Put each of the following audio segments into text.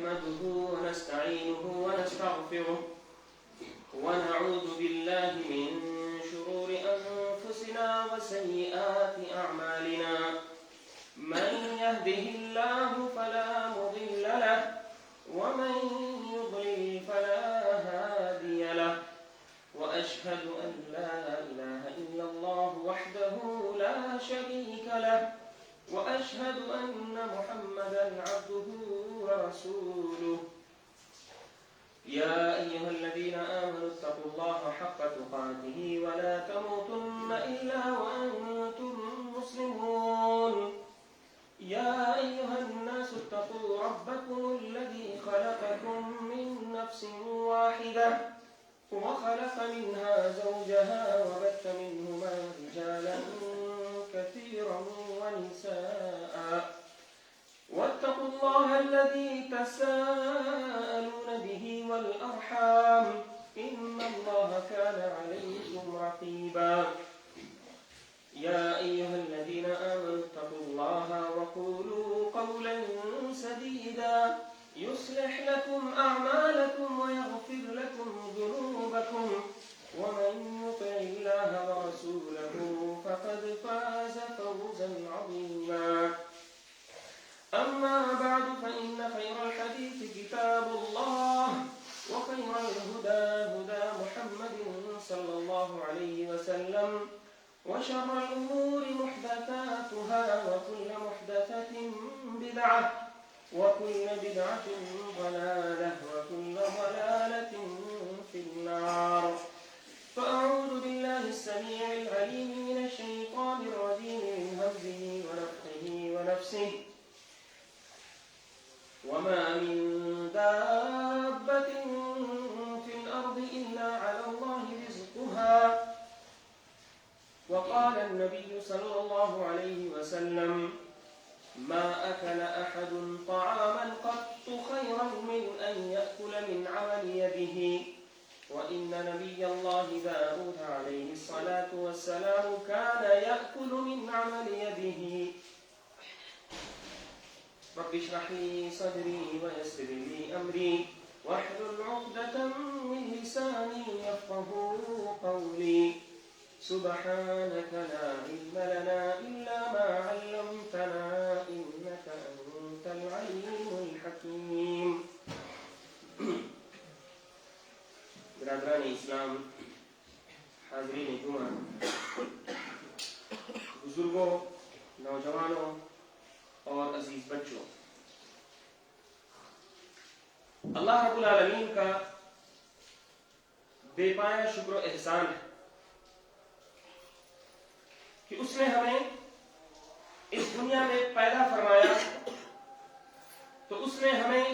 نحمده ونستعينه ونستغفره ونعوذ بالله من شرور أنفسنا وسيئات أعمالنا من يهده الله فلا مضل له ومن يضلل فلا هادي له وأشهد أن لا إله إلا الله وحده لا شريك له وأشهد أن محمدا عبده ورسوله يا أيها الذين آمنوا اتقوا الله حق تقاته ولا تموتن إلا وأنتم مسلمون يا أيها الناس اتقوا ربكم الذي خلقكم من نفس واحدة وخلق منها زوجها وبث منهما رجالا كثيرا ونساء واتقوا الله الذي تساءلون به والأرحام إن الله كان عليكم رقيبا يا أيها الذين آمنوا اتقوا الله وقولوا قولا سديدا يصلح لكم أعمالكم ويغفر لكم ذنوبكم ومن يطع الله ورسوله فقد فاز فوزا عظيما أما بعد فإن خير الحديث كتاب الله وخير الهدى هدى محمد صلى الله عليه وسلم وشر الأمور محدثاتها وكل محدثة بدعة وكل بدعة ضلالة وكل ضلالة في النار فأعوذ بالله السميع العليم من الشيطان الرجيم من همزه ونفخه ونفسه وما من دابة في الأرض إلا على الله رزقها وقال النبي صلى الله عليه وسلم ما أكل أحد طعاما قط خيرا من أن يأكل من عمل يده وإن نبي الله داود عليه الصلاة والسلام كان يأكل من عمل يده رب اشرح لي صدري ويسر لي أمري واحلل عقدة من لساني يفقهوا قولي سبحانك لا علم لنا إلا ما علمتنا إنك أنت العليم الحكيم برادران اسلام، حاضرین جمعہ، بزرگوں، نوجوانوں اور عزیز بچوں، اللہ رب العالمین کا بے پایا شکر و احسان ہے کہ اس نے ہمیں اس دنیا میں پیدا فرمایا تو اس نے ہمیں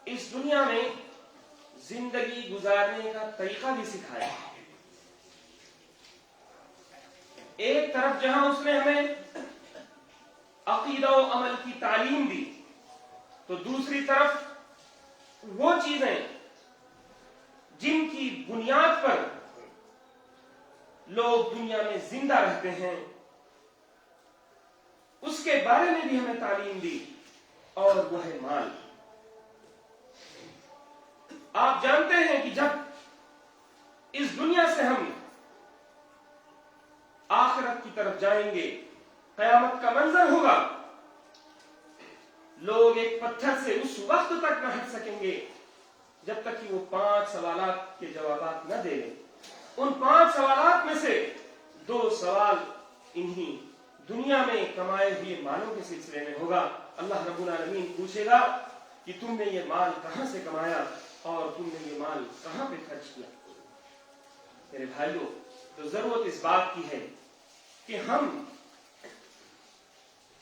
اس دنیا میں زندگی گزارنے کا طریقہ بھی سکھایا۔ ایک طرف جہاں اس نے ہمیں عقیدہ و عمل کی تعلیم دی تو دوسری طرف وہ چیزیں جن کی بنیاد پر لوگ دنیا میں زندہ رہتے ہیں اس کے بارے میں بھی ہمیں تعلیم دی، اور وہ ہے مال۔ آپ جانتے ہیں کہ جب اس دنیا سے ہم آخرت کی طرف جائیں گے، قیامت کا منظر ہوگا، لوگ ایک پتھر سے اس وقت تک نہ ہٹ سکیں گے جب تک کہ وہ 5 سوالات کے جوابات نہ دے لیں۔ ان 5 سوالات میں سے 2 سوال انہی دنیا میں کمائے ہوئے مالوں کے سلسلے میں ہوگا۔ اللہ رب العالمین پوچھے گا کہ تم نے یہ مال کہاں سے کمایا اور تم نے یہ مال کہاں پہ خرچ کیا؟ میرے بھائیوں، تو ضرورت اس بات کی ہے کہ ہم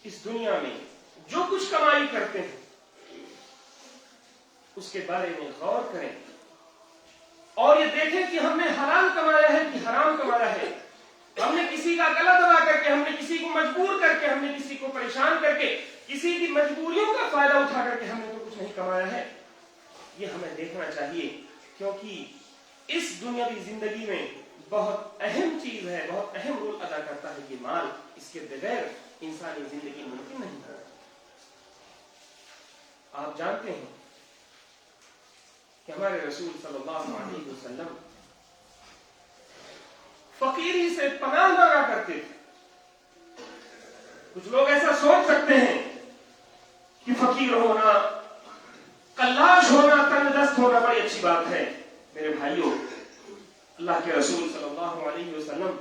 اس دنیا میں جو کچھ کمائی کرتے ہیں اس کے بارے میں غور کریں اور یہ دیکھیں کہ ہم نے حلال کمایا ہے کہ حرام کمایا ہے۔ ہم نے کسی کا گلا دبا کر کے، ہم نے کسی کو مجبور کر کے، ہم نے کسی کو پریشان کر کے، کسی کی مجبوریوں کا فائدہ اٹھا کر کے ہم نے تو کچھ نہیں کمایا ہے۔ یہ ہمیں دیکھنا چاہیے، کیونکہ اس دنیاوی زندگی میں بہت اہم چیز ہے، بہت اہم رول ادا کرتا ہے یہ مال۔ اس کے بغیر انسانی زندگی ممکن نہیں ہے۔ آپ جانتے ہیں کہ ہمارے رسول صلی اللہ علیہ وسلم فقیری سے پناہ مانگا کرتے تھے. کچھ لوگ ایسا سوچ سکتے ہیں کہ فقیر ہونا، قلاش ہونا، تنگ دست ہونا بڑی اچھی بات ہے. میرے بھائیوں، اللہ کے رسول صلی اللہ علیہ وسلم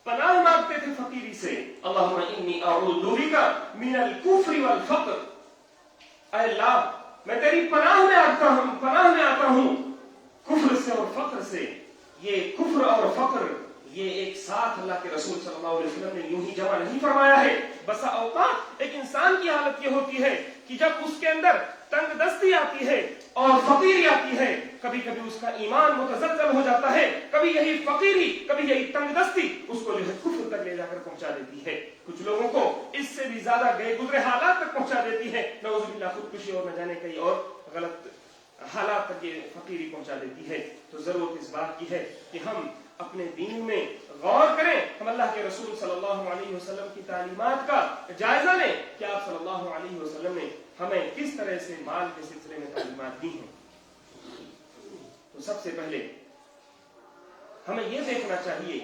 پناہ مانگتے تھے فقیری سے. اللہم انی اعوذ بک من الکفر والفقر. اے اللہ، میں تیری پناہ میں آتا ہوں کفر سے اور فقر سے. یہ کفر اور فقر یہ ایک ساتھ اللہ کے رسول صلی اللہ علیہ وسلم نے یوں ہی جمع نہیں فرمایا ہے. بسا اوقات ایک انسان کی حالت یہ ہوتی ہے کہ جب اس کے اندر تنگ دستی آتی ہے اور فقیری آتی ہے، کبھی کبھی اس کا ایمان متزلزل ہو جاتا ہے. کبھی یہی فقیری، کبھی یہی تنگ دستی اس کو جو ہے کفر تک لے جا کر پہنچا دیتی ہے. کچھ لوگوں کو اس سے بھی زیادہ گئے گزرے حالات تک پہنچا دیتی ہے. نعوذ باللہ، خودکشی اور نہ جانے کئی اور غلط حالات تک یہ فقیری پہنچا دیتی ہے. تو ضرورت اس بات کی ہے کہ ہم اپنے دین میں غور کریں، ہم اللہ کے رسول صلی اللہ علیہ وسلم کی تعلیمات کا جائزہ لیں کہ آپ صلی اللہ علیہ وسلم نے ہمیں کس طرح سے مال کے سلسلے میں تعلیمات دی ہیں. تو سب سے پہلے ہمیں یہ دیکھنا چاہیے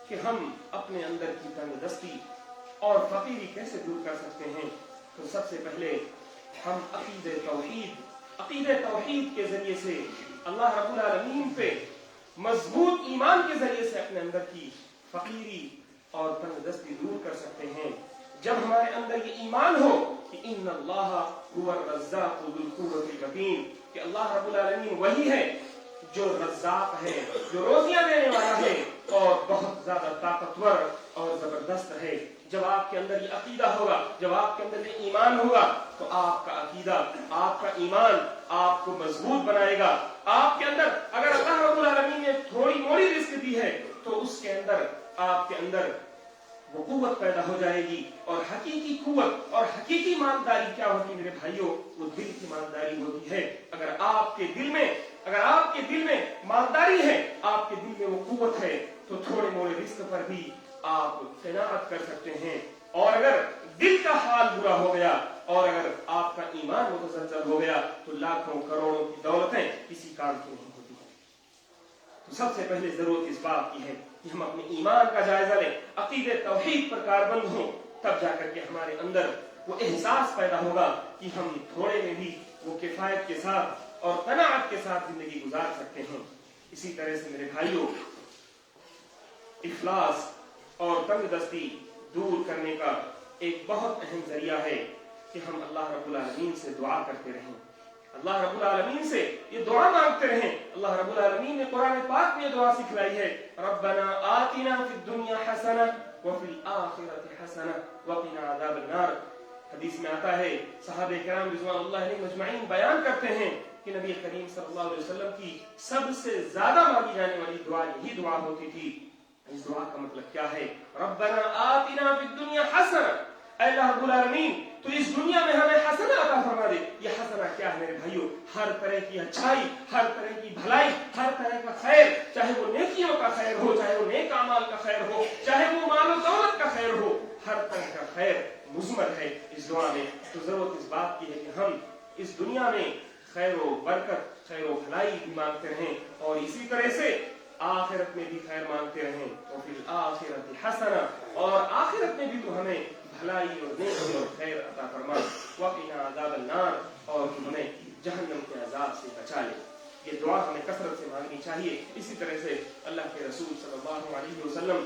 کہ ہم اپنے اندر کی تنگ دستی اور فقیری کیسے دور کر سکتے ہیں. تو سب سے پہلے ہم عقیدہ توحید کے ذریعے سے اللہ رب العالمین پہ مضبوط ایمان کے ذریعے سے اپنے اندر کی فقیری اور تنگ دستی دور کر سکتے ہیں. جب ہمارے اندر یہ ایمان ہو کہ ان اللہ هو الرزاق ذو القوة المتین، کہ اللہ رب العالمین وہی ہے جو رزاق ہے، جو روزیاں دینے والا ہے اور بہت زیادہ طاقتور اور زبردست ہے. جب آپ کے اندر یہ عقیدہ ہوگا، جب آپ کے اندر یہ ایمان ہوگا، تو آپ کا عقیدہ، آپ کا ایمان آپ کو مضبوط بنائے گا. آپ کے اندر اگر اللہ رب العالمین نے تھوڑی موڑی رزق دی ہے تو اس کے اندر آپ کے اندر وہ قوت پیدا ہو جائے گی. اور حقیقی قوت اور حقیقی مالداری کیا ہوتی میرے بھائیوں؟ وہ دل کی مالداری ہوتی ہے. اگر آپ کے دل میں مالداری ہے، آپ کے دل میں وہ قوت ہے، تو تھوڑے موڑے رزق پر بھی آپ قناعت کر سکتے ہیں. اور اگر دل کا حال برا ہو گیا اور اگر آپ کا ایمان متزلزل ہو گیا تو لاکھوں کروڑوں کی دولتیں کسی کام کی نہیں ہوتی. تو سب سے پہلے ضرورت اس بات کی ہے کہ ہم اپنے ایمان کا جائزہ لیں، عقیدہ توحید پر کاربند ہوں. تب جا کر کے ہمارے اندر وہ احساس پیدا ہوگا کہ ہم تھوڑے میں بھی وہ کفایت کے ساتھ اور قناعت کے ساتھ زندگی گزار سکتے ہیں. اسی طرح سے میرے بھائیوں، افلاس اور تنگ دستی دور کرنے کا ایک بہت اہم ذریعہ ہے کہ ہم اللہ رب العالمین سے دعا کرتے رہیں، اللہ رب العالمین سے یہ دعا مانگتے رہیں. اللہ رب العالمین نے قرآن پاک میں یہ دعا سکھلائی ہے، ربنا آتنا فی الدنیا حسنہ وفی الآخرۃ حسنہ وقنا عذاب النار. حدیث میں آتا ہے، صحابہ کرام رضوان اللہ علیہم اجمعین بیان کرتے ہیں کہ نبی کریم صلی اللہ علیہ وسلم کی سب سے زیادہ مانگی جانے والی دعا یہی دعا ہوتی تھی. اس دعا کا مطلب کیا ہے؟ ربنا آتنا فی الدنیا حسنہ، اے اللہ رب العالمین تو اس دنیا میں ہمیں حسنہ عطا فرما دے. یہ حسنہ کیا ہے میرے بھائیوں؟ ہر طرح کی اچھائی، ہر طرح کی بھلائی، ہر طرح کا خیر، چاہے وہ نیکیوں کا خیر ہو، چاہے وہ نیک اعمال کا خیر ہو، چاہے وہ مال و دولت کا خیر ہو، ہر طرح کا خیر مضمر ہے اس دعا میں. تو ضرورت اس بات کی ہے کہ ہم اس دنیا میں خیر و برکت، خیر و بھلائی بھی مانگتے رہیں اور اسی طرح سے آخرت میں بھی خیر مانگتے رہیں. اور پھر آخرت حسنہ، اور آخرت میں بھی تو ہمیں بھلائی اور نیکی اور خیر عطا فرما. وقنا عذاب النار، اور ہمیں جہنم کے عذاب سے بچا لے. یہ دعا ہمیں کثرت سے مانگنی چاہیے. اسی طرح سے اللہ کے رسول صلی اللہ علیہ وسلم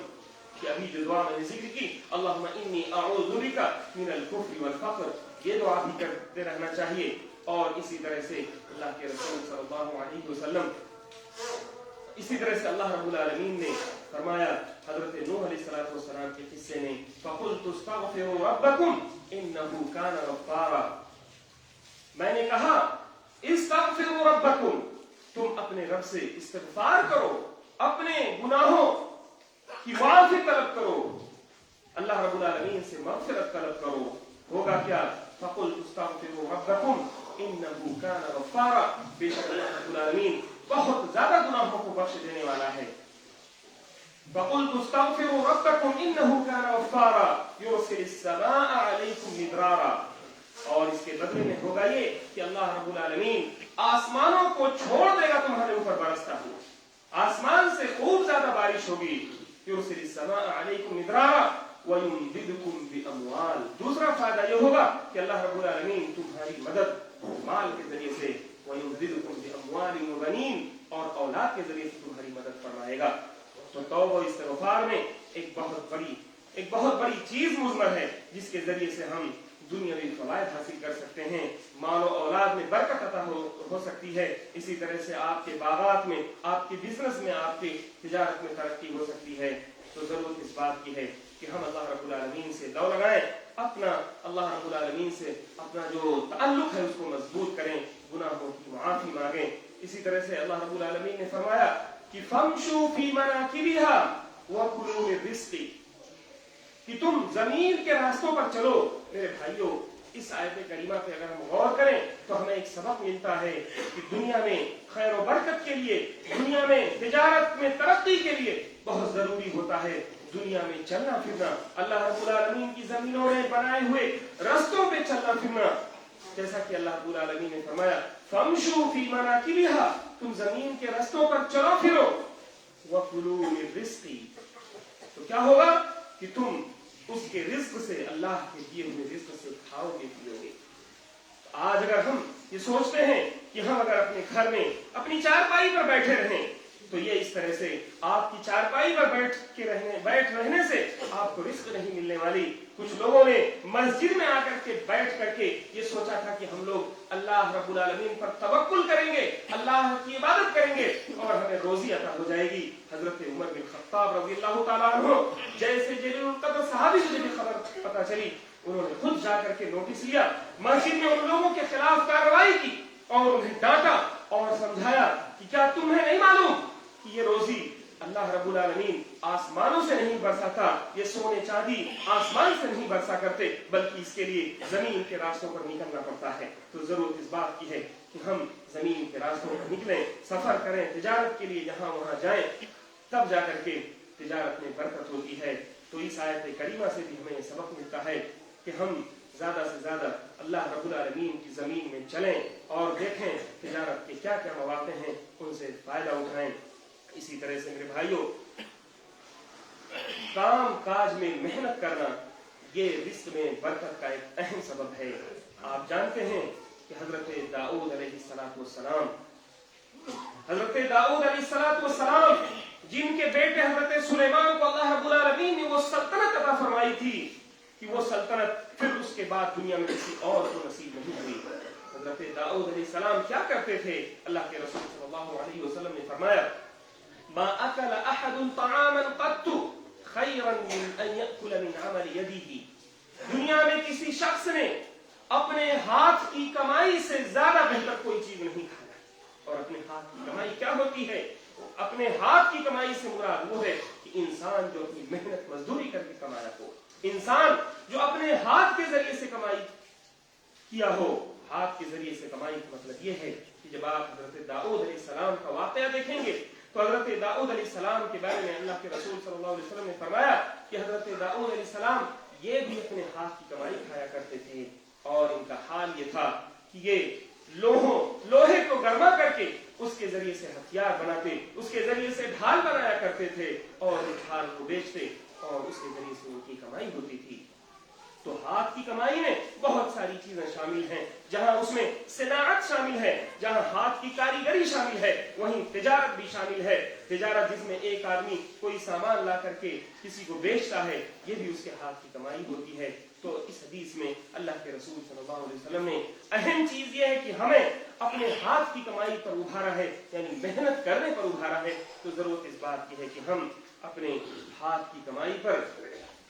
کی ابھی جو دعا میں نے ذکر کی، اللہم انی اعوذ بک من الکفر والفقر، یہ دعا بھی کرتے رہنا چاہیے. اور اسی طرح سے اللہ کے رسول صلی اللہ علیہ وسلم، اسی طرح سے اللہ رب العالمین نے فرمایا حضرت نوح علیہ السلام کے قصے میں، فَقُلْتُ اسْتَغْفِرُوا رَبَّكُمْ إِنَّهُ كَانَ غَفَّارًا، میں نے کہا استغفروا ربکم، تم اپنے رب سے استغفار کرو، اپنے گناہوں کی معافی طلب کرو، اللہ رب العالمین سے مغفرت طلب کرو. ہوگا کیا؟ فَقُلْتُ اسْتَغْفِرُوا رَبَّكُمْ إِنَّهُ كَانَ غَفَّارًا، بے شک اللہ رب العالمین بہت زیادہ گناہوں کو بخش دینے والا ہے. فَقُلْتُ اسْتَغْفِرُوا رَبَّكُمْ إِنَّهُ كَانَ غَفَّارًا يُرْسِلِ السَّمَاءَ عَلَيْكُمْ مِدْرَارًا، اور اس کے بدلے میں ہوگا یہ کہ اللہ अल्लाह रब्बुल आलमीन आसमानों को छोड़ देगा तुम्हारे ऊपर बरसता हुआ। आसमान से खूब ज्यादा बारिश होगी। युरसिलिस समा अलैकुम मिदरारा व युमदिदकुम बिअमवाल। दूसरा फायदा यह होगा कि अल्लाह रब्बुल आलमीन तुम्हारी मदद माल के जरिए से, व युमदिदकुम बिअमवाल व बनीन, और औलाद के जरिए से तुम्हारी मदद फरमाएगा। तो तौबा और इस्तिग़फ़ार में एक बहुत बड़ी चीज मुज़मर है जिसके जरिए से हम दुनियावी फवायद हासिल कर सकते हैं, मालो औलाद में बरकत अता हो सकती है। इसी तरह से आपके बागात में, आपके बिजनेस में, आपके तिजारत में तरक्की हो सकती है। तो जरूरत इस बात की है कि हम अल्लाह रब्बुल आलमीन से लौ लगाएं, अपना अल्लाह रब्बुल आलमीन से अपना जो ताल्लुक है उसको मजबूत करें, गुनाहों की माफी मांगें। इसी तरह से अल्लाह रब्बुल आलमीन ने फरमाया कि फमशू फी मनाकिबिहा व कुलू मिन रिज़्क़ी, कि तुम जमीन के रास्तों पर चलो। मेरे भाइयों, इस आयत करीमा पे अगर हम गौर करें तो हमें एक सबक मिलता है कि दुनिया में खैर और बरकत के लिए, दुनिया में तिजारत में तरक्की के लिए बहुत जरूरी होता है दुनिया में चलना फिरना, अल्लाह रब्बुल आलमीन की जमीनों में बनाए हुए रास्तों पे चलना फिरना। जैसा कि अल्लाह रब्बुल आलमीन ने फरमाया फमशू फी मनाकिबिहा, तुम जमीन के रास्तों पर चलो फिरो, व कुलू मिन रिज़्क़ी, तो क्या होगा कि तुम उसके रिज्क से, अल्लाह के दिए हुए रिज्क से खाओगे पियोगे। आज अगर हम ये सोचते हैं कि हम अगर अपने घर में अपनी चारपाई पर बैठे रहें तो ये इस तरह से आपकी चारपाई पर बैठ रहने से आपको रिस्क नहीं मिलने वाली। कुछ लोगों ने मस्जिद में आकर के बैठ करके ये सोचा था कि हम लोग अल्लाह रब्बुल आलमीन पर तवक्कुल करेंगे, अल्लाह की इबादत करेंगे और हमें रोजी अता हो जाएगी। हजरत उमर बिन खत्ताब रज़ियल्लाहु ताला अन्हु जैसे जलीलुल कद्र सहाबी को जब खबर पता चली, उन्होंने खुद जाकर के नोटिस लिया, मस्जिद में उन लोगों के खिलाफ कार्रवाई की और उन्हें डांटा और समझाया कि क्या तुम्हें नहीं मालूम कि ये रोजी अल्लाह रब्बुल आलमीन आसमानों से नहीं बरसाता, ये सोने चांदी आसमान से नहीं बरसा करते, बल्कि इसके लिए जमीन के रास्तों पर निकलना पड़ता है। तो जरूरत इस बात की है कि हम जमीन के रास्तों पर निकलें, सफर करें, तिजारत के लिए जहां वहां जाएं, तब जाकर के तिजारत में बरकत होती है। तो इस आयत करीमा से भी हमें सबक मिलता है कि हम ज्यादा से ज्यादा अल्लाह रब्बुल आलमीन की जमीन में चलें और देखें तिजारत के क्या क्या मौके हैं, उनसे फायदा उठाएं। इसी तरह से मेरे भाइयों, काम काज में मेहनत करना ये रिस्क में बरकत का एक अहम सबब है। आप जानते हैं कि हजरत दाऊद अलैहिस्सलाम जिनके बेटे हजरत सुलेमान को अल्लाह रब्बुल आलमीन ने वो सल्तनत अता फरमाई थी कि वो सल्तनत फिर उसके बाद दुनिया में किसी और को नसीब नहीं हुई। हजरत दाऊद अलैहिस्सलाम क्या करते थे? अल्लाह के रसूल सल्लल्लाहु अलैहि वसल्लम ने फरमाया मा अकल अहदुन तआमन क़त्तु खैरन मिन अन यअकुल मिन अमल यदिही। दुनिया में किसी शख्स ने अपने हाथ की कमाई से ज्यादा बेहतर कोई चीज नहीं खाया। और अपने हाथ की कमाई क्या होती है? अपने हाथ की कमाई से मुराद वो है कि इंसान जो अपनी मेहनत मजदूरी करके कमाया हो, इंसान जो अपने हाथ के जरिए से कमाई किया हो। हाथ के जरिए से कमाई का मतलब ये है कि जब आप हजरत दाऊद अलैहिस्सलाम का वाकया देखेंगे तो हजरत दाऊद अलैहिस्सलाम के बारे में अल्लाह के रसूल सल्लल्लाहु अलैहि वसल्लम ने फरमाया कि हजरत दाऊद अलैहिस्सलाम ये भी अपने हाथ की कमाई खाया करते थे और इनका हाल ये था कि ये लोहे को गर्मा करके उसके जरिए से हथियार बनाते, उसके जरिए से ढाल बनाया करते थे और ढाल को बेचते और उसके जरिए से उनकी कमाई होती थी। तो हाथ की कमाई में बहुत सारी चीजें शामिल हैं, जहां उसमें सिनाअत शामिल है, जहां हाथ की कारीगरी शामिल है, वहीं तिजारत भी शामिल है। तिजारत जिसमें एक आदमी कोई सामान ला करके किसी को बेचता है, ये भी उसके हाथ की कमाई होती है। तो इस हदीस में अल्लाह के रसूल सल्लल्लाहु अलैहि वसल्लम ने अहम चीज ये है कि हमें अपने हाथ की कमाई पर उभारा है, यानी मेहनत करने पर उभारा है। तो जरूरत इस बात की है कि हम अपने हाथ की कमाई पर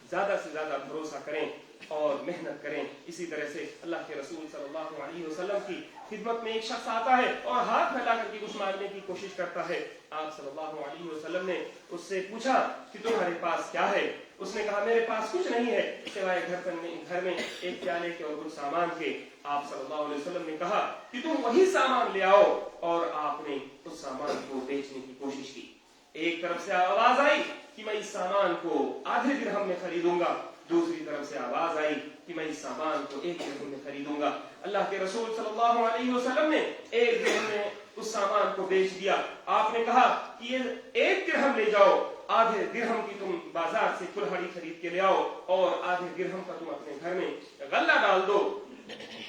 ज्यादा से ज्यादा भरोसा करें और मेहनत करें। इसी तरह से अल्लाह के रसूल सल्लल्लाहु अलैहि वसल्लम की खिदमत में एक शख्स आता है और हाथ फैला करके कुछ मांगने की कोशिश करता है। आप सल्लल्लाहु अलैहि वसल्लम ने उससे पूछा कि तुम्हारे पास क्या है? उसने कहा मेरे पास कुछ नहीं है सिवाय घर में एक प्याले के और कुछ सामान के। आप सल्लल्लाहु अलैहि वसल्लम ने कहा कि तुम वही सामान ले आओ, और आपने उस सामान को बेचने की कोशिश की। एक तरफ से आवाज आई कि मैं इस सामान को आधे दिरहम में खरीदूंगा, दूसरी तरफ से आवाज आई कि मैं इस सामान को 1 दिरहम में खरीदूंगा। अल्लाह के रसूल सल्लल्लाहु अलैहि वसल्लम ने एक दिन में उस सामान को बेच दिया। आपने कहा कि ये 1 दिरहम ले जाओ, आधे दिरहम की तुम बाजार से कुल्हाड़ी खरीद के ले आओ और आधे दिरहम का तुम अपने घर में गल्ला डाल दो।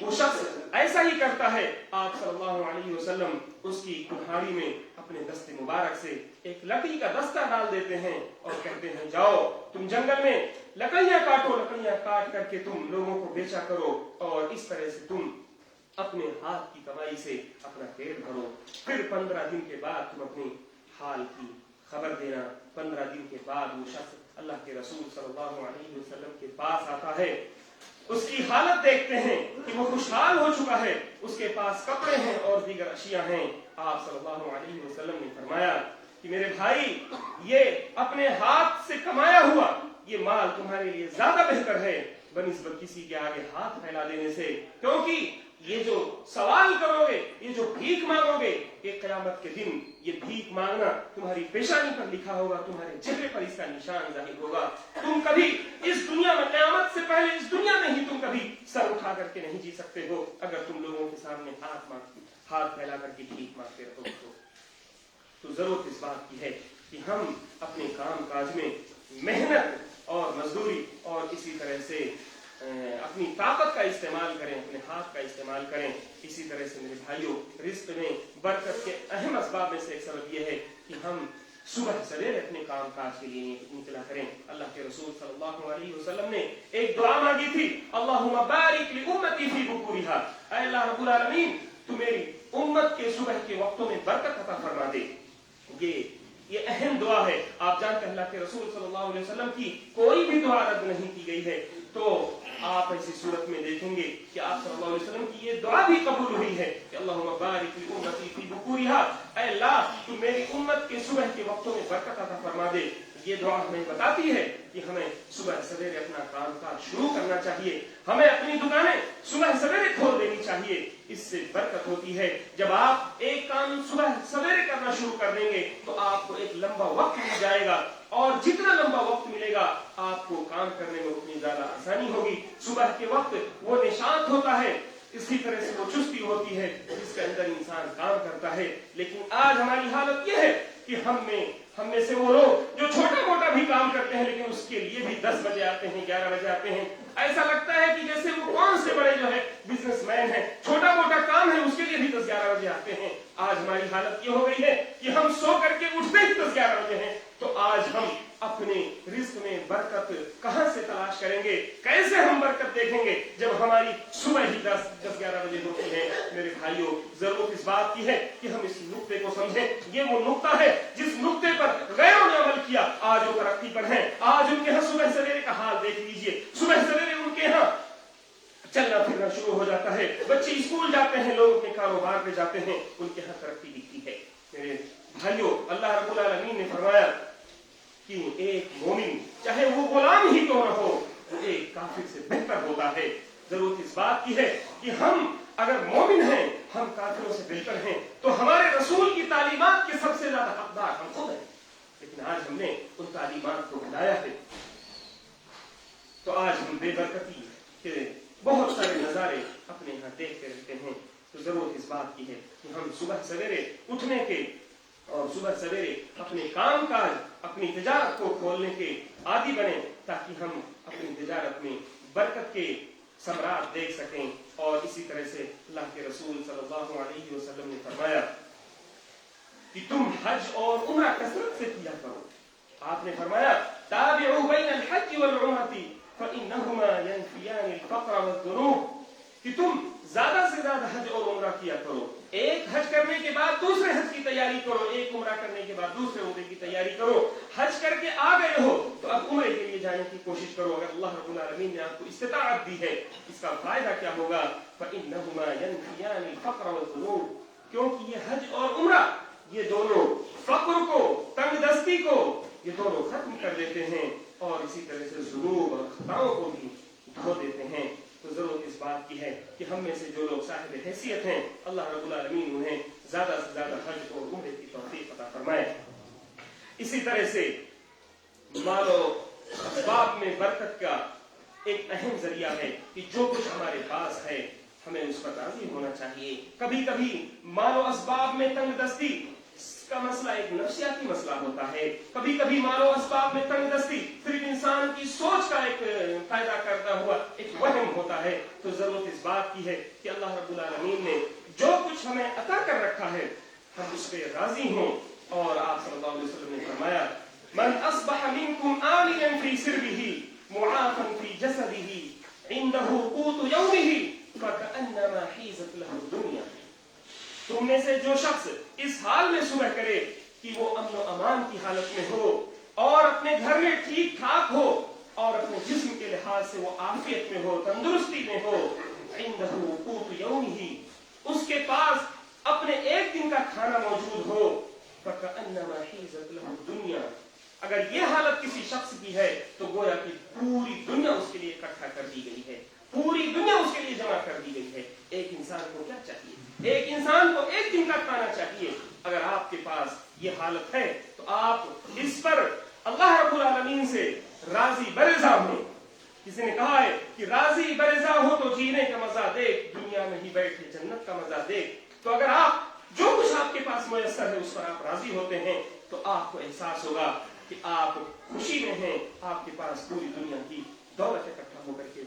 वो शख्स ऐसा ही करता है। आप सल्लल्लाहु अलैहि वसल्लम उसकी कुल्हाड़ी में अपने दस्ते मुबारक से एक लकड़ी का दस्ता डाल देते हैं और कहते हैं जाओ तुम जंगल में लकड़ियां काटो, लकड़ियां काट करके तुम लोगों को बेचा करो और इस तरह से तुम अपने हाथ की कमाई से अपना पेट भरो। फिर 15 दिन के बाद तुम अपनी हाल की खबर देना। 15 दिन के बाद वो शख्स अल्लाह के रसूल सल्लल्लाहु अलैहि वसल्लम के पास आता है। उसकी हालत देखते हैं कि वो खुशहाल हो चुका है, उसके पास कपड़े हैं और दीगर अशिया हैं। आप सल्लल्लाहु अलैहि वसल्लम ने फरमाया कि मेरे भाई, ये अपने हाथ से कमाया हुआ ये माल तुम्हारे लिए ज्यादा बेहतर है बनिस्बत किसी के आगे हाथ फैला देने से, क्योंकि ये जो सवाल करोगे, ये जो भीख मांगोगे, ये क़यामत के दिन ये भीख मांगना तुम्हारी पेशानी पर लिखा होगा, तुम्हारे चेहरे पर इसका निशान जाहिर होगा। तुम कभी इस दुनिया में, क़यामत से पहले इस दुनिया में ही तुम कभी सर उठा करके नहीं जी सकते हो अगर तुम लोगों के सामने हाथ फैला करके भीख मांगते रहोगे। तो जरूरत इस बात की है कि हम अपने काम काज में मेहनत और मजदूरी और इसी तरह से अपनी ताकत का इस्तेमाल करें, अपने हाथ का इस्तेमाल करें। इसी तरह से मेरे भाइयों, रिस्क में बरकत के अहम असबाब में से एक सबब यह है कि हम सुबह सवेरे अपने काम काज के लिए निकला करें। अल्लाह के रसूल सल्लल्लाहु अलैहि वसल्लम ने एक दुआ मांगी थी, अल्लाहुम्मा बारिक ली उम्मती फी बुकुरिहा, ऐ अल्लाह रब्बुल आलमीन तू मेरी उम्मत के सुबह के वक्तों में बरकत अता फरमा दे। ये अहम दुआ है। आप जानते हैं अल्लाह के रसूल सल्लल्लाहु अलैहि वसल्लम की कोई भी दुआ रद्द नहीं की गई है। तो आप ऐसी सूरत में देखेंगे कि आप सल्लल्लाहु अलैहि वसल्लम की ये दुआ भी कबूल हुई है कि अल्लाहुम्मा बारिक ली उम्मती फी बुकुरिहा, ऐ अल्लाह तू मेरी उम्मत के सुबह के वक्तों में बरकत अता फरमा दे। ये दुआ हमें बताती है कि हमें सुबह सवेरे अपना कामकाज शुरू करना चाहिए, हमें अपनी दुकानें सुबह सवेरे खोल देनी चाहिए। इससे बरकत होती है। जब आप एक काम सुबह सवेरे करना शुरू कर देंगे तो आपको एक लंबा वक्त मिल जाएगा और जितना लंबा वक्त मिलेगा आपको काम करने में उतनी ज्यादा आसानी होगी। सुबह के वक्त वो निशात होता है, इसी तरह से वो चुस्ती होती है जिसके अंदर इंसान काम करता है। लेकिन आज हमारी हालत यह है कि हम में से वो लोग जो छोटा मोटा भी काम करते हैं लेकिन उसके लिए भी 10 बजे आते हैं, 11 बजे आते हैं। ऐसा लगता है कि जैसे वो कौन से बड़े जो है बिजनेसमैन है, छोटा मोटा काम है उसके लिए भी 10-11 बजे आते हैं। आज हमारी हालत ये हो गई है कि हम सो करके उठते ही 10-11 बजे हैं। तो आज हम अपने रिस्क में बरकत कहां से तलाश करेंगे, कैसे हम बरकत देखेंगे जब हमारी सुबह ही 10-11 बजे होती है। मेरे भाइयों, जरूरत इस बात की है कि हम इस नुक्ते को समझें। ये वो नुक्ता है जिस नुक्ते पर गैरों ने अमल किया, आज वो तरक्की पर हैं। आज उनके यहाँ सुबह सवेरे का हाल देख लीजिए, सुबह सवेरे उनके यहाँ चलना फिरना शुरू हो जाता है, बच्चे स्कूल जाते हैं, लोग अपने कारोबार पे जाते हैं, उनके यहाँ तरक्की दिखती है। मेरे भाइयों, अल्लाह रब्बुल आलमीन ने फरमाया कि एक मोमिन चाहे वो गुलाम ही क्यों न हो, वो एक काफिर से बेहतर होता है। जरूरत इस बात की है कि हम अगर मोमिन हैं, हम काफिरों से बेहतर हैं, तो हमारे रसूल की तालीमात के सबसे ज्यादा हकदार हम खुद हैं। लेकिन आज हमने उन तालीमात को भुलाया है, तो आज हम बेबरकती के बहुत सारे नजारे अपने यहाँ देखते रहते हैं। तो जरूरत इस बात की है कि हम सुबह सवेरे उठने के और सुबह सवेरे अपने काम काज, अपनी तिजारत को खोलने के आदि बने, ताकि हम अपनी तिजारत में बरकत के सम्राट देख सकें। और इसी तरह से अल्लाह के रसूल सल्लल्लाहु अलैहि वसल्लम ने फरमाया कि तुम हज और उम्रा कसरत से किया करो। आपने फरमाया ताबिउ बैनल हज वल उम्रती फइन्नहुमा यनफियान अल फक़र वज़-ज़ुनूब, कि तुम ज्यादा से ज्यादा हज और उम्रा किया करो। एक हज करने के बाद दूसरे हज की तैयारी करो, एक उम्रा करने के बाद दूसरे उम्रे की तैयारी करो। हज करके आ गए हो तो अब उम्रे के लिए जाने की कोशिश करो। अगर अल्लाह रब्बुल आलमीन ने आपको इस्तिताअत दी है, इसका फायदा क्या होगा? फइन्नहुमा यनफियान अल फक़र वज़-ज़ुनूब, क्योंकि ये हज और उम्रा ये दोनों फक्र को, तंगदस्ती को, ये दोनों खत्म कर देते हैं और इसी तरह से ज़ुनूब और खताओं को भी धो देते हैं। तो जरूरत इस बात की है कि हम में से जो लोग साहिब हैसियत हैं, अल्लाह रब्बुल आलमीन उन्हें ज्यादा से ज्यादा हज और उम्रे की तौफीक अता फरमाए। इसी तरह से मालो असबाब में बरकत का एक अहम जरिया है कि जो कुछ हमारे पास है हमें उस पर राजी होना चाहिए। कभी कभी मालो असबाब में तंग दस्ती का मसला एक नफ्सियाती मसला होता है। कभी कभी मालो असबाब में तंग दस्ती सिर्फ इंसान की सोच का एक पैदा करता हुआ एक वहम होता है। तो जरूरत इस बात की है कि अल्लाह रब्बुल आलमीन ने जो कुछ हमें अता कर रखा है हम उस पर राजी हों। और आप सल्लल्लाहु अलैहि वसल्लम ने फरमाया, मन अस्बह मिनकुम आमिलन फी सिरबिही मुआफन फी जसदिही इंदहु कूतु यौमिही फकअन्नमा हीज़त लहु दुनिया। तुम में से जो शख्स इस हाल में सुबह करे कि वो अमन और अमान की हालत में हो और अपने घर में ठीक ठाक हो और अपने जिस्म के लिहाज से वो आफियत में हो, तंदुरुस्ती में हो, इंदहु कूतु यौमिही, उसके पास अपने एक दिन का खाना मौजूद हो, फकअन्नमा हीज़त लहु दुनिया। अगर ये हालत किसी शख्स की है तो गोया कि पूरी दुनिया उसके लिए इकट्ठा कर दी गई है, पूरी दुनिया उसके लिए जमा कर दी गई है। एक इंसान को क्या चाहिए? एक इंसान को एक दिन का खाना चाहिए। अगर आपके पास ये हालत है तो आप इस पर अल्लाह रब्बुल आलमीन से राजी बरेजा हो। किसी ने कहा है कि राजी बरेजा हो तो जीने का मजा देख, दुनिया में ही बैठे जन्नत का मजा देख। तो अगर आप जो कुछ आपके पास मुयस्सर है उस पर आप राजी होते हैं तो आपको एहसास होगा कि आप खुशी में हैं, आपके पास पूरी दुनिया की दौलत इकट्ठा होकर के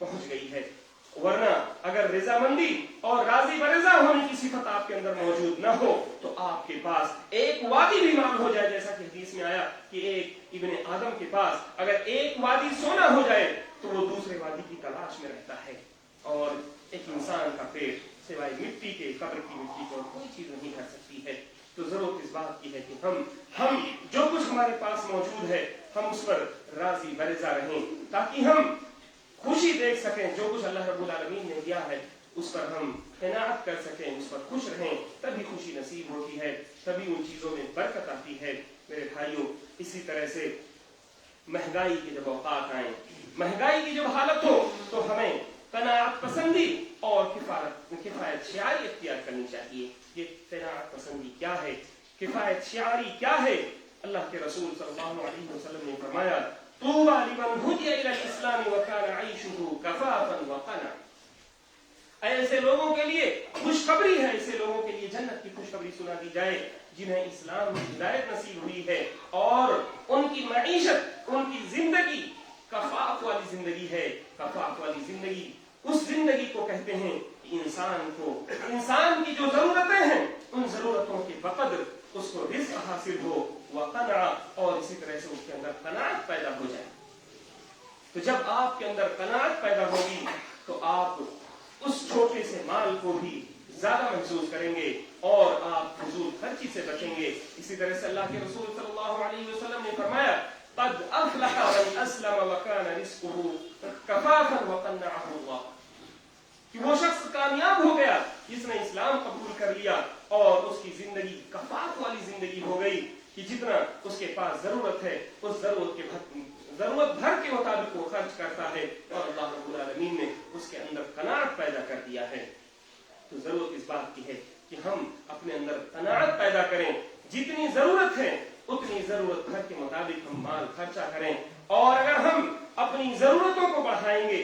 पहुंच गई है। वरना अगर रजामंदी और राजी बरेजा होने की सिफत आपके अंदर मौजूद न हो तो आपके पास एक वादी भी मालूम हो जाए। जैसा कि हदीस में आया कि एक इब्ने आदम के पास अगर एक वादी सोना हो जाए तो वो दूसरे वादी की तलाश में रहता है। और एक इंसान का पेट सिवाय मिट्टी के, कब्र की मिट्टी को कोई चीज नहीं कर सकती है। तो जरूरत इस बात की है कि हम जो कुछ हमारे पास मौजूद है हम उस पर राजी बरेजा रहें, ताकि हम खुशी देख सकें। जो कुछ अल्लाह रब्बुल आलमीन ने दिया है उस पर हम क़नाअत कर सकें, उस पर खुश रहें, तभी खुशी नसीब होती है, तभी उन चीजों में बरकत आती है। मेरे भाइयों, इसी तरह से महंगाई के जब औकात आए, महंगाई की जब हालत हो तो हमें क़नाअत पसंदी और किफायत शियारी इख्तियार करनी चाहिए। ये क़नाअत पसंदी क्या है, किफायत शियारी क्या है? अल्लाह के रसूल सल्लल्लाहु अलैहि वसल्लम ने फरमाया, तूबा लिमन हुदिया इलल इस्लाम व काना आईशुहु कफाफन व क़ना। ऐसे लोगों के लिए खुशखबरी है, ऐसे लोगों के लिए जन्नत की खुशखबरी सुना दी जाए जिन्हें इस्लाम में हिदायत नसीब हुई है और उनकी मईशत, उनकी जिंदगी कफाफ वाली जिंदगी है। कफाफ वाली जिंदगी उस जिंदगी को कहते हैं कि इंसान की जो जरूरतें हैं उन जरूरतों के बकदर उसको रिज़्क़ हासिल हो, व क़ना, और इसी तरह से उसके अंदर क़नाअत पैदा हो जाए। तो जब आपके अंदर क़नाअत पैदा होगी तो आप उस छोटे से माल को भी ज्यादा महसूस करेंगे और आप फजूल खर्ची से बचेंगे। इसी तरह से अल्लाह के रसूल सल्लल्लाहु अलैहि वसल्लम ने फरमाया, क़द अफ़लह मन अस्लम व कान रिज़्क़ुहु कफ़ाफ़न व क़न्नअहु अल्लाह, कि वो शख्स कामयाब हो गया जिसने इस्लाम कबूल कर लिया और उसकी जिंदगी कफाफ वाली जिंदगी हो गई कि जितना उसके पास जरूरत है उस जरूरत भर के मुताबिक वो खर्च करता है और अल्लाह रब्बुल आलमीन ने उसके अंदर क़नाअत पैदा कर दिया है। तो जरूरत इस बात की है कि हम अपने अंदर क़नाअत पैदा करें, जितनी जरूरत है उतनी जरूरत भर के मुताबिक हम माल खर्चा करें। और अगर हम अपनी जरूरतों को बढ़ाएंगे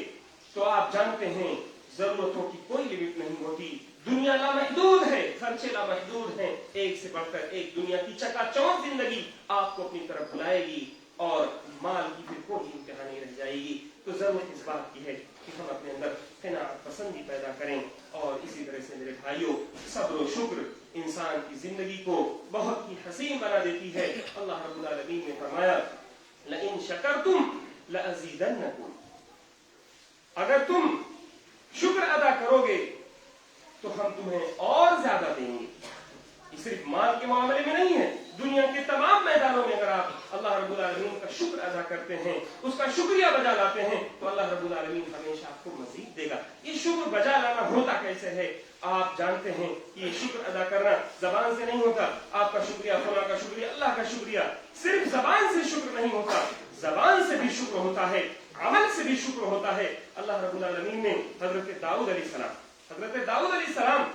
तो आप जानते हैं जरूरतों की कोई लिमिट नहीं होती। दुनिया लामहदूद है, खर्चे लामहदूद हैं, एक से बढ़कर एक दुनिया की चकाचौंध जिंदगी आपको अपनी तरफ बुलाएगी और माल की फिर कोई इंतहा नहीं रह जाएगी। तो जरूरत इस बात की है कि हम अपने अंदर क़नाअत पसंदी पैदा करें। और इसी तरह से मेरे भाइयों, सब्र और शुक्र इंसान की जिंदगी को बहुत ही हसीन बना देती है। अल्लाह रब्बुल आलमीन ने फरमाया, लइन शकरतुम लअज़ीदन्नकुम, अगर तुम शुक्र अदा करोगे तो हम तुम्हें और ज्यादा देंगे। ये सिर्फ माल के मामले में नहीं है, दुनिया के तमाम मैदानों में अगर आप अल्लाह रब्बुल आलमीन का शुक्र अदा करते हैं, उसका शुक्रिया बजा लाते हैं तो अल्लाह रब्बुल आलमीन हमेशा आपको मजीद देगा। ये शुक्र बजा लाना होता कैसे है? आप जानते हैं कि ये शुक्र अदा करना जबान से नहीं होता। आपका शुक्रिया, खुदा का शुक्रिया, अल्लाह का शुक्रिया सिर्फ जबान से शुक्र नहीं होता, जबान से भी शुक्र होता है, अमल से भी शुक्र होता है। अल्लाह रब्बुल आलमीन ने हजरत दाऊद अलैहिस्सलाम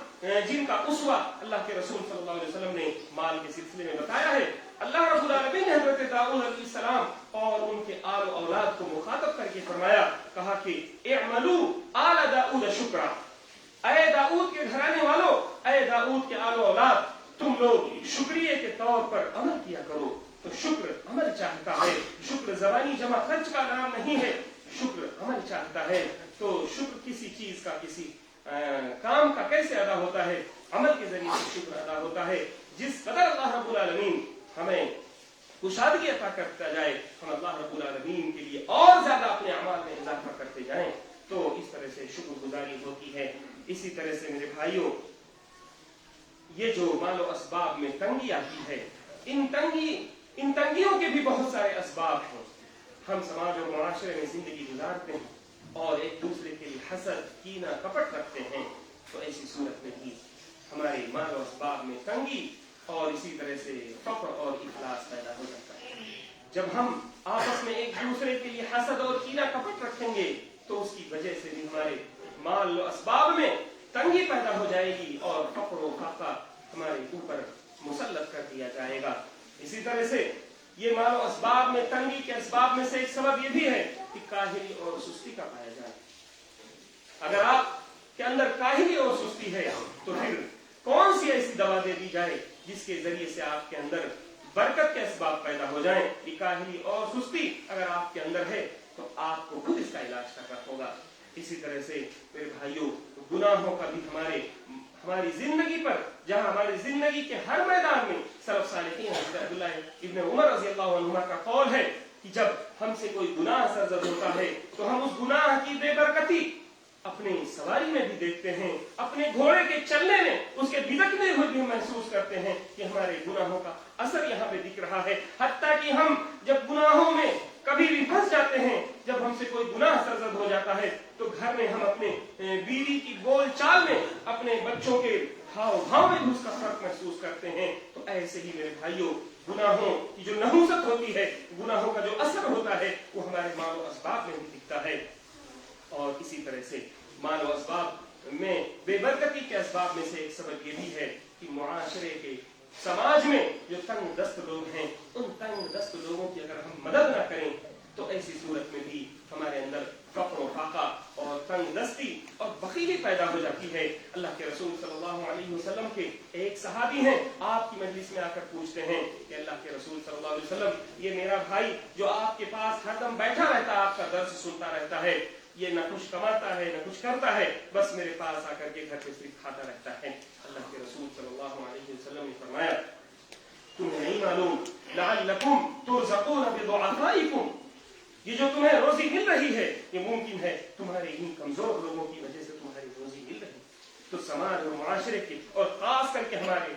जिनका उसवा अल्लाह के रसूल सल्लल्लाहु अलैहि वसल्लम ने माल के सिलसिले में बताया है, अल्लाह रब्बुल आलमीन ने हजरत दाऊद अलैहिस्सलाम और उनके आल औलाद को मुखातब करके फरमाया, कहा कि इअमलू आला दाऊद शुक्रा, اے दाऊद के घराने वालों, اے दाऊद के आलो औलाद, तुम लोग शुक्रिया के तौर पर अमल किया करो। तो शुक्र अमल चाहता है, शुक्र जबानी जमा खर्च का नाम नहीं है, शुक्र अमल चाहता है। तो शुक्र किसी चीज का, किसी काम का कैसे अदा होता है? अमल के जरिए से शुक्र अदा होता है। जिस कदर अल्लाह रब्बुल आलमीन हमें कुशादगी अता करता जाए, हम अल्लाह रब्बुल आलमीन के लिए और ज्यादा अपने अमाल में इजाफा करते जाएं, तो इस तरह से शुक्रगुजारी होती है। इसी तरह से मेरे भाइयों, ये जो मालो असबाब में तंगी आती है, इन तंगियों के भी बहुत सारे असबाब हैं। हम समाज और मुआशरे में जिंदगी गुजारते हैं और एक दूसरे के लिए हसद, कीना, कपट रखते हैं, तो ऐसी सूरत में भी हमारे मालो असबाब में तंगी और इसी तरह से फक्र और इखलास पैदा हो जाता है। जब हम आपस में एक दूसरे के लिए हसद और कीना कपट रखेंगे, तो उसकी वजह से भी हमारे माल असबाब में तंगी पैदा हो जाएगी और फक्र और फाका हमारे ऊपर मुसल्लत कर दिया जाएगा। इसी तरह से ये मालो असबाब में तंगी के असबाब में से एक सबब ये भी है कि काहिली और सुस्ती का पाया जाए। अगर आप के अंदर काहिली और सुस्ती है, तो फिर कौन सी ऐसी दवा दे दी जाए जिसके जरिए से आपके अंदर बरकत के असबाब पैदा हो जाएं? कि काहिली और सुस्ती अगर आपके अंदर है तो आपको खुद इसका इलाज करना होगा। इसी तरह से मेरे भाइयों, गुनाहों का भी हमारी जिंदगी पर, जहां हमारी जिंदगी के हर मैदान में सलफ सालिहीन अब्दुल्लाह इब्न उमर रज़ियल्लाहु अन्हुमा का कौल है कि जब हमसे कोई गुनाह सरजद होता है तो हम उस गुनाह की बेबरकती अपनी सवारी में भी देखते हैं, अपने घोड़े के चलने में उसके बिदकने हुए भी महसूस करते हैं कि हमारे गुनाहों का असर यहाँ पे दिख रहा है। हत्ता कि हम जब गुनाहों में कभी भी फंस जाते हैं, जब हमसे कोई गुनाह सरजद हो जाता है, तो घर में हम अपने बीवी की बोल चाल में, अपने बच्चों के हाव भाव में भी उसका फर्क महसूस करते हैं। तो ऐसे ही मेरे भाइयों, गुनाहों की जो नहुसत होती है, गुनाहों का जो असर होता है, वो हमारे मालो असबाब में भी दिखता है। और इसी तरह से मालो असबाब में बेबरकती के असबाब में से एक सबब ये भी है कि मुआशरे के, समाज में जो तंग दस्त लोग हैं, उन तंग दस्त लोगों की अगर हम मदद न करें, तो ऐसी सूरत में भी हमारे अंदर फक्र और फाका और तंग दस्ती और बखीली पैदा हो जाती है। अल्लाह के रसूल सल्लल्लाहु अलैहि वसल्लम के एक सहाबी हैं, आपकी मजलिस में आकर पूछते हैं कि अल्लाह के रसूल सल्लल्लाहु अलैहि वसल्लम, ये मेरा भाई जो आपके पास हरदम बैठा रहता है, आपका दर्स सुनता रहता है, ये न कुछ कमाता है न कुछ करता है, बस मेरे पास आकर के घर पे सिर्फ खाता रहता है। अल्लाह के रसूल सल्लल्लाहु अलैहि वसल्लम ने फरमाया, तुम्हें नहीं मालूम, लअल्लकुम तुरज़क़ून बिदुअफ़ाइकुम, ये जो तुम्हें रोजी मिल रही है, ये मुमकिन है तुम्हारे इन कमजोर लोगों की वजह से तुम्हारी रोजी मिल रही है। तो समाज और मुआशरे के, और खास करके हमारे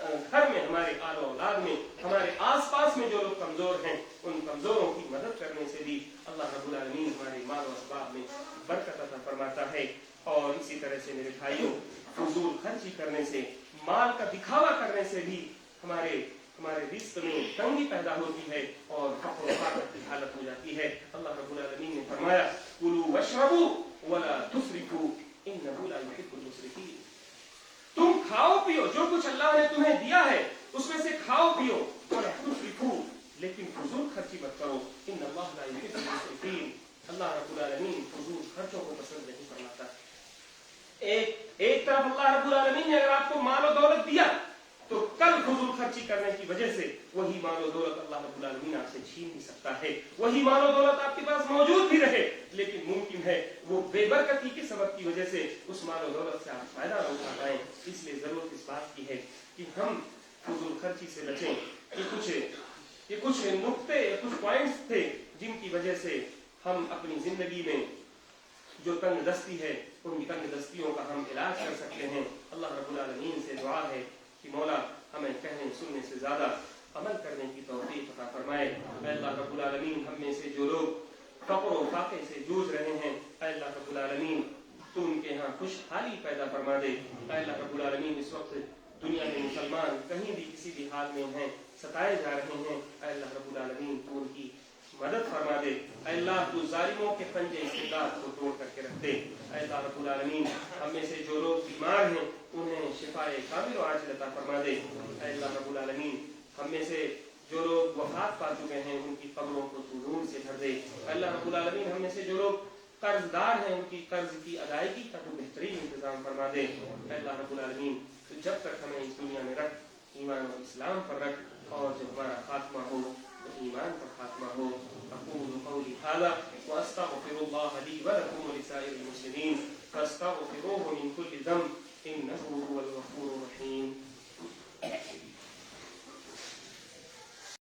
घर में, हमारे आलो औलाद में, हमारे आसपास में जो लोग कमजोर हैं, उन कमजोरों की मदद करने से भी अल्लाह रब्बुल आलमीन हमारे माल और असबाब में बरकत अता फरमाता है। और इसी तरह से मेरे भाइयों, फजूल खर्ची करने से, माल का दिखावा करने से भी हमारे रिज़्क़ में तंगी पैदा होती है और फक़्र और फ़ाक़त की हालत हो जाती है। अल्लाह रब्बुल आलमीन ने फरमाया, कुलू वशरबू वला तुस्रिफू इन्नहु ला युहिब्बुल मुस्रिफीन। तुम खाओ पियो, जो कुछ अल्लाह ने तुम्हें दिया है उसमें से खाओ पियो, वला तुस्रिफू, लेकिन फजूल खर्ची मत करो, इन्नल्लाह ला युहिब्बुल मुस्रिफीन। अल्लाह रब्बुल आलमीन फजूल खर्चों को पसंद नहीं फरमाता। एक तरफ अल्लाह रब्बुल आलमीन ने अगर आपको माल और दौलत दिया, तो कल फजूल खर्ची करने की वजह से वही मालो दौलत अल्लाह रब्बुल आलमीन आपसे छीन नहीं सकता है। वही मालो दौलत आपके पास मौजूद भी रहे, लेकिन मुमकिन है वो बेबरकती के सबब की वजह से उस मालो दौलत से आप फायदा न उठा पाए। इसलिए जरूरत इस बात की है कि हम फजूल खर्ची से बचें। ये कुछ नुक्ते, कुछ पॉइंट्स थे जिनकी वजह से हम अपनी जिंदगी में जो तंग दस्ती है, उन तंग दस्तियों का हम इलाज कर सकते हैं। अल्लाह रब्बुल आलमीन से दुआ है कि मौला हमें कहने सुनने से ज्यादा अमल करने की तौफीक अता फरमाए। अल्लाह रब्बुल आलमीन हम में से जो लोग फक़्र और फाक़े से जूझ रहे हैं, अल्लाह रब्बुल आलमीन तू उनके यहाँ खुशहाली पैदा फरमा दे। अल्लाह रब्बुल आलमीन इस वक्त दुनिया में मुसलमान कहीं भी किसी भी हाल में हैं, सताए जा रहे हैं, अल्लाह रब्बुल आलमीन तू उनकी मदद फरमा दे। अल्लाह तू जालिमों के पंजे इस्तिदाद को तोड़ करके रख दे। अल्लाह रब्बुल आलमीन हम में से जो लोग बीमार हैं उन्हें शिफाए कामिल और आजिल अता फरमा दे। अल्लाह रब्बुल आलमीन हम में से जो लोग वफात पा चुके हैं उनकी कब्रों को तू नूर से भर दे। अल्लाह रब्बुल आलमीन हम में से जो लोग قرض دار ہیں ان کی قرض کی ادائیگی کا تو بہترین انتظام فرما دے. اے اللہ رب العالمین تو جب تک ہمیں اس دنیا میں رکھ ایمان اور اسلام پر رکھ اور جب ہمارا خاتمہ ہو تو ایمان پر خاتمہ ہو. اقول قولی هذا واستغفر الله لي ولكم ولسائر المسلمين فاستغفروه من كل ذنب انه هو الغفور الرحيم.